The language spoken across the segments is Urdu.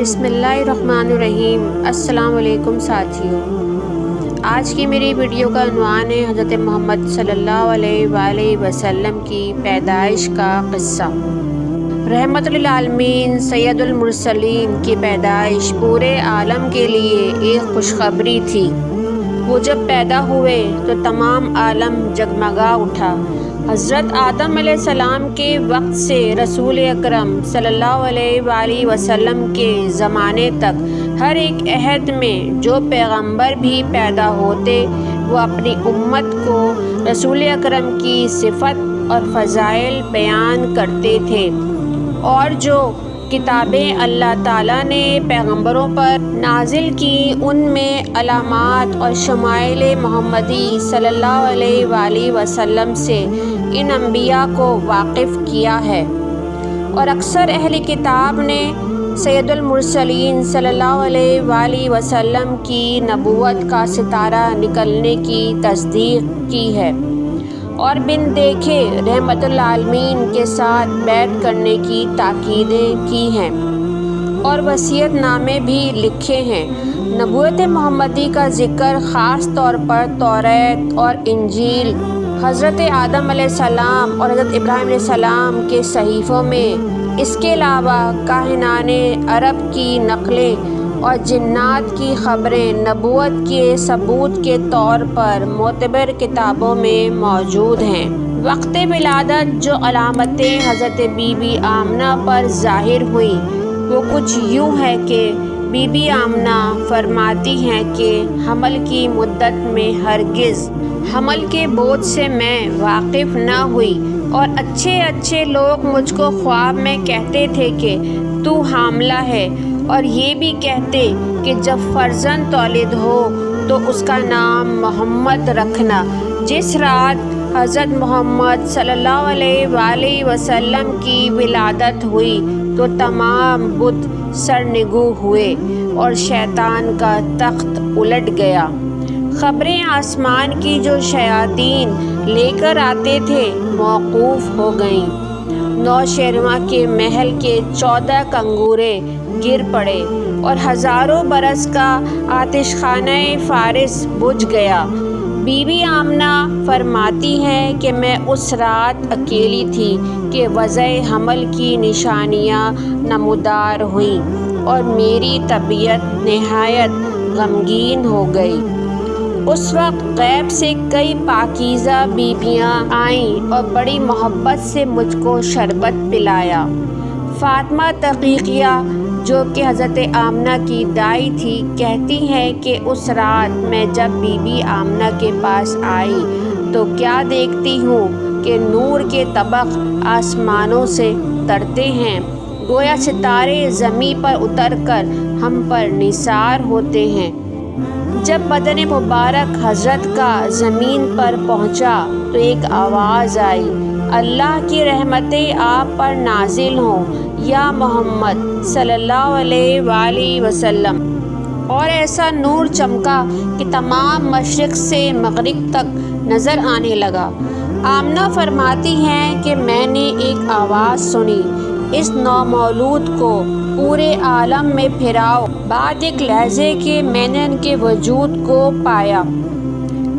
بسم اللہ الرحمن الرحیم۔ السلام علیکم ساتھیوں، آج کی میری ویڈیو کا عنوان ہے حضرت محمد صلی اللہ علیہ وآلہ وسلم کی پیدائش کا قصہ۔ رحمت للعالمین سید المرسلین کی پیدائش پورے عالم کے لیے ایک خوشخبری تھی۔ وہ جب پیدا ہوئے تو تمام عالم جگمگا اٹھا۔ حضرت آدم علیہ السلام کے وقت سے رسول اکرم صلی اللہ علیہ وآلہ وسلم کے زمانے تک ہر ایک عہد میں جو پیغمبر بھی پیدا ہوتے وہ اپنی امت کو رسول اکرم کی صفت اور فضائل بیان کرتے تھے، اور جو کتابیں اللہ تعالیٰ نے پیغمبروں پر نازل کی ان میں علامات اور شمائل محمدی صلی اللہ علیہ وآلہ وسلم سے ان انبیاء کو واقف کیا ہے، اور اکثر اہل کتاب نے سید المرسلین صلی اللہ علیہ وآلہ وسلم کی نبوت کا ستارہ نکلنے کی تصدیق کی ہے، اور بن دیکھے رحمت العالمین کے ساتھ بیعت کرنے کی تاکیدیں کی ہیں، اور وصیت نامے بھی لکھے ہیں۔ نبوت محمدی کا ذکر خاص طور پر توریت اور انجیل، حضرت آدم علیہ السلام اور حضرت ابراہیم علیہ السلام کے صحیفوں میں، اس کے علاوہ کاہنان عرب کی نقلیں اور جنات کی خبریں نبوت کے ثبوت کے طور پر معتبر کتابوں میں موجود ہیں۔ وقت ولادت جو علامتیں حضرت بی بی آمنہ پر ظاہر ہوئیں وہ کچھ یوں ہے کہ بی بی آمنہ فرماتی ہیں کہ حمل کی مدت میں ہرگز حمل کے بوجھ سے میں واقف نہ ہوئی، اور اچھے لوگ مجھ کو خواب میں کہتے تھے کہ تو حاملہ ہے، اور یہ بھی کہتے کہ جب فرزند تولد ہو تو اس کا نام محمد رکھنا۔ جس رات حضرت محمد صلی اللہ علیہ وآلہ وسلم کی ولادت ہوئی تو تمام بت سرنگوں ہوئے اور شیطان کا تخت الٹ گیا۔ خبریں آسمان کی جو شیاطین لے کر آتے تھے موقوف ہو گئیں۔ نوشیروان کے محل کے 14 کنگورے گر پڑے، اور ہزاروں برس کا آتش خانہ فارس بجھ گیا۔ بی بی آمنہ فرماتی ہیں کہ میں اس رات اکیلی تھی کہ وضع حمل کی نشانیاں نمودار ہوئیں، اور میری طبیعت نہایت غمگین ہو گئی۔ اس وقت غیب سے کئی پاکیزہ بیبیاں آئیں اور بڑی محبت سے مجھ کو شربت پلایا۔ فاطمہ تقیہ جو کہ حضرت آمنہ کی دائی تھی کہتی ہیں کہ اس رات میں جب بی بی آمنہ کے پاس آئی تو کیا دیکھتی ہوں کہ نور کے طبق آسمانوں سے اترتے ہیں، گویا ستارے زمین پر اتر کر ہم پر نثار ہوتے ہیں۔ جب بدن مبارک حضرت کا زمین پر پہنچا تو ایک آواز آئی، اللہ کی رحمتیں آپ پر نازل ہوں یا محمد صلی اللہ علیہ وآلہ وسلم، اور ایسا نور چمکا کہ تمام مشرق سے مغرب تک نظر آنے لگا۔ آمنہ فرماتی ہیں کہ میں نے ایک آواز سنی، اس نومولود کو پورے عالم میں پھیراؤ۔ بعد ایک لہجے کے میں نے ان کے وجود کو پایا،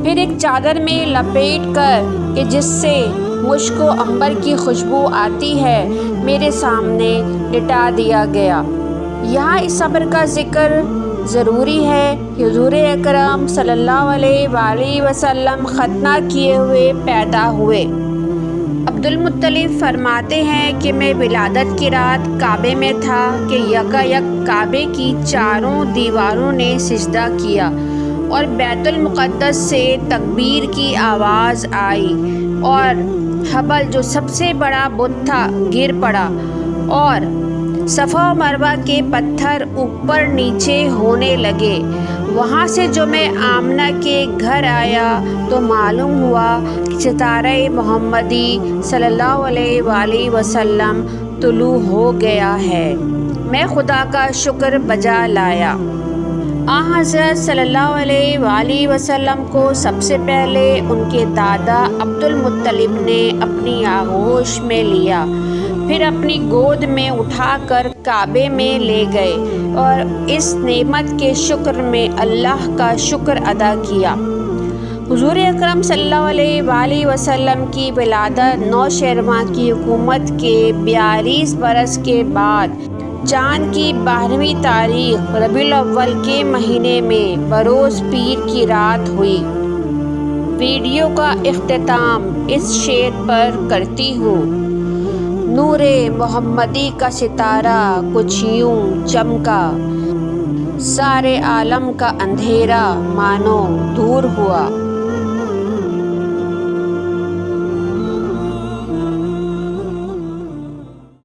پھر ایک چادر میں لپیٹ کر کہ جس سے مشک و عنبر کی خوشبو آتی ہے میرے سامنے لٹا دیا گیا۔ یہاں اس امر کا ذکر ضروری ہے کہ حضور اکرم صلی اللہ علیہ وآلہ وسلم ختنہ کیے ہوئے پیدا ہوئے۔ عبدالمطلب فرماتے ہیں کہ میں ولادت کی رات کعبے میں تھا کہ یکایک کعبے کی چاروں دیواروں نے سجدہ کیا، اور بیت المقدس سے تکبیر کی آواز آئی، اور حبل جو سب سے بڑا بت تھا گر پڑا، اور صفا و مروہ کے پتھر اوپر نیچے ہونے لگے۔ وہاں سے جو میں آمنہ کے گھر آیا تو معلوم ہوا کہ ستارہ محمدی صلی اللہ علیہ وآلہ وسلم طلوع ہو گیا ہے۔ میں خدا کا شکر بجا لایا۔ حضرت صلی اللہ علیہ وآلہ وسلم کو سب سے پہلے ان کے دادا عبدالمطلب نے اپنی آغوش میں لیا، پھر اپنی گود میں اٹھا کر کعبے میں لے گئے اور اس نعمت کے شکر میں اللہ کا شکر ادا کیا۔ حضور اکرم صلی اللہ علیہ وآلہ وسلم کی ولادت نوشہرواں کی حکومت کے 42 برس کے بعد چاند کی 12ویں تاریخ ربیع الاول کے مہینے میں بروز پیر کی رات ہوئی۔ ویڈیو کا اختتام اس شعر پر کرتی ہوں۔ نور محمدی کا ستارہ کچھ یوں چمکا، سارے عالم کا اندھیرا مانو دور ہوا۔